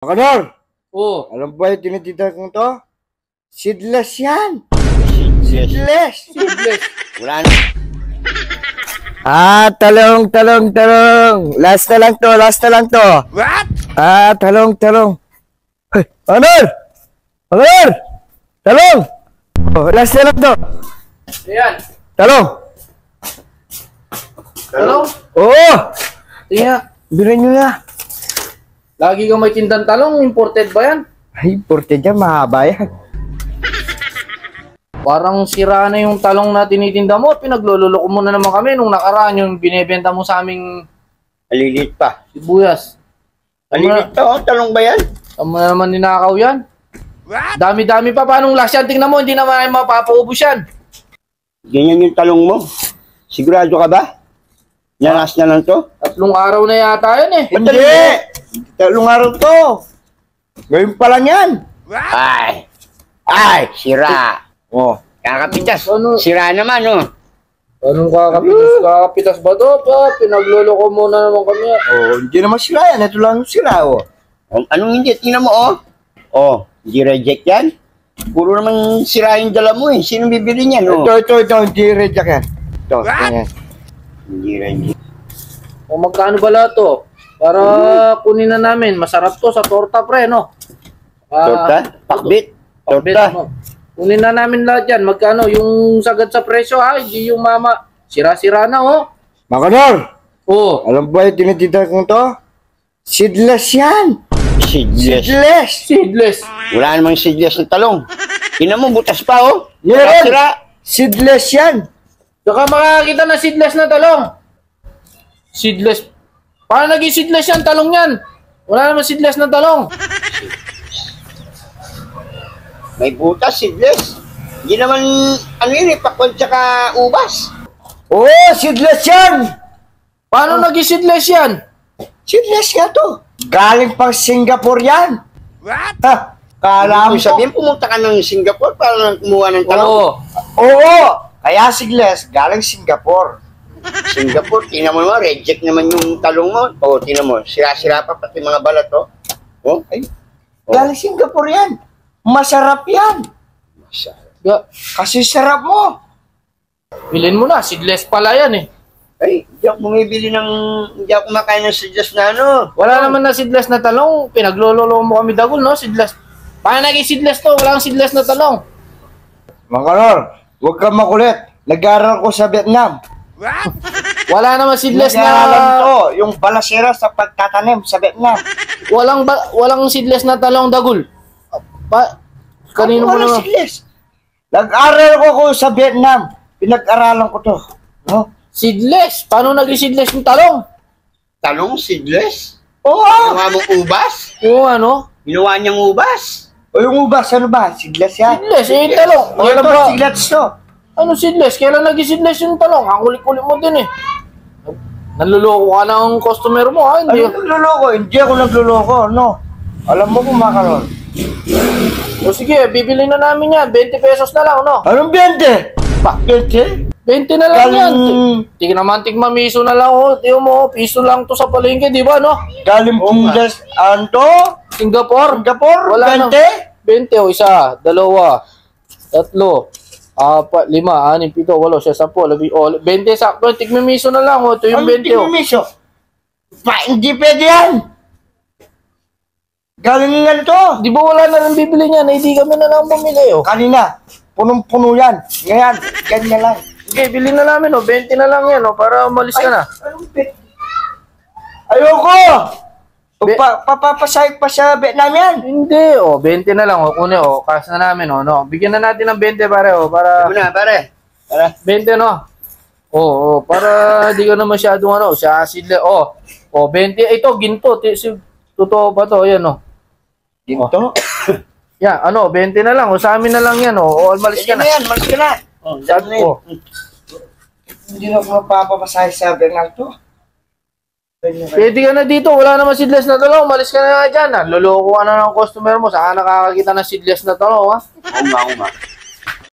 Kanor, Oh, alam ba yung tinitita kong to? Seedless yan. Seedless. seedless. Wala na. Talong. Last na lang to. What? Talong. Hey, Kanor! Talong! Oh, last na lang to. Ayan. Talong! Talong? Oo! Tingnan. Bilhin nyo na. Lagi kang may tindang talong. Imported ba yan? Ay, porte dyan, mahaba yan. Parang sira na yung talong na tinitinda mo. Pinagloloko mo na naman kami nung nakaraan yung binebenta mo sa aming Alilit pa. sibuyas. Alilit pa, oh. Talong ba yan? Saan mo na naman ninakaw yan? Dami-dami pa. Paanong last yan? Tingnan mo, hindi naman ay mapapaubos yan. Ganyan yung talong mo. Sigurado ka ba? Nalas na lang to? 3 araw na yata yan eh. Hindi! Talong araw to. Ngayon pa lang yan. Ay, sira. Oh. Kakapitas. Ano? Sira naman, oh. Anong kakapitas ba to? Pa, pinagloloko mo na naman kami. Oh, hindi naman sila yan. Ito lang yung sila, oh. Anong hindi? Tingnan mo, oh. Oh, hindi reject yan. Puro naman sira yung dala mo, eh. Sino bibili niyan, oh? Ito, hindi reject yan. Ito, yan. Hindi reject. O magkano ba lahat to? Para kunin na namin. Masarap to sa torta, pre, no? Torta? Pakbit? Pakbit, Torta? ano? Kunin na namin lahat yan. Magkano? Yung sagad sa presyo, ha? Hindi yung mama. Sira-sira na, oh. Makanor! Oh. Alam ba yung tinitita kong to? Seedless yan. Seedless. Seedless. Wala namang seedless na talong. Tingnan mo, butas pa, oh. Meron. Sira. Seedless yan. Saka makakita na seedless na talong. Seedless. Paano naging seedless yan? Talong yan. Wala naman seedless na talong. May butas, seedless. Hindi naman, ano yun, pakwan tsaka ubas. Oo, seedless yan. Paano naging seedless yan? Seedless nga to. Galing pang Singapore yan. What? Ha? Kala mo. Ibig sabihin, pumunta ka ng Singapore para lang kumuha ng talong. Oo. Oo. Kaya seedless, galing Singapore. Singapore, tingnan mo naman, reject naman yung talong mo. O, tingnan mo, sira-sira pa pati mga balat, oh. Oh, ay. Oh. Galing Singapore yan. Masarap yan. Kasi sarap mo. Bilhin mo na. Seedless pala yan eh. Ay, hindi ako hindi ako makain ng seedless na ano. Wala naman na seedless na talong. Pinaglololo mo kami dagol, no? Seedless. Paano naging seedless to? Walang seedless na talong. Makanor, huwag kang makulit. Nag-aaral ko sa Vietnam. Wala naman seedless Nag-aaralan na... ko yung balasera sa pagtatanim sa Vietnam. Walang seedless na talong dagol. Kanino mo naman? Seedless. Nag-aral ko sa Vietnam. Pinag-aralan ko to. No? Seedless? Paano naging seedless yung talong? Talong, seedless? Oo. Ginawa mong ubas? Oo, ano? Ginawa niyang ubas? O yung ubas, ano ba? Seedless yan? Seedless, eh, yung talong. O Kailan ito, ba? seedless to. Ano seedless? Kailan naging seedless yung talong? Ang kulit-kulit mo din eh. Nanluloko ka ng customer mo, ha? Ano Hindi. nagluloko? Hindi ako nagluloko, no? Alam mo kung makaroon. O sige, bibili na namin yan. 20 pesos na lang, no? Anong 20? Ba? 20? 20 na lang yan. Galing, Tigmamiso na lang, oh. Tiyo mo, piso lang to sa palengke, di ba, no? galing Pundas, Anto? Singapore. Singapore? Wala 20? 20, o isa, dalawa, tatlo, 4, 5, 6, 7, 8, 10, 11, 20 sakto. Tigmamiso na lang, oh. Ito yung 20, oh. Miso? Hindi pwede yan. Galing nga nito. Di ba wala na lang bibili niyan? Hindi kami na lang bumili, oh. Kanina, punong-puno yan. Ngayon, ganyan lang. Okay, bilhin na namin, oh. 20 na lang yan, oh. Para umalis ka na. Anong bet? Ayoko! Papapasayag pa sa Vietnam yan. Hindi, oh. 20 na lang, oh. Kunin, oh. Cash na namin, oh. No? Bigyan na natin ng 20, pare, oh. Para... Ano na, pare? Tara. 20, no? Oo, para di ka na masyadong ano, siya asidle. Oh, 20. Ito, ginto. Totoo ba to? Ayan, oh. Ginto? Yan, ano, 20 na lang. O, sa amin na lang yan, oh. O, malis ka Yan na na. yan, malis ka na. Oh, Sabi ko. Hindi na ako mapapasayag sa Vietnam to. Pwede ka na dito. Wala naman seedless na talong. Malis ka na nga dyan, ha. Loloko ka na ng customer mo. Saka nakakakita ng seedless na talong, ha. Oo nga.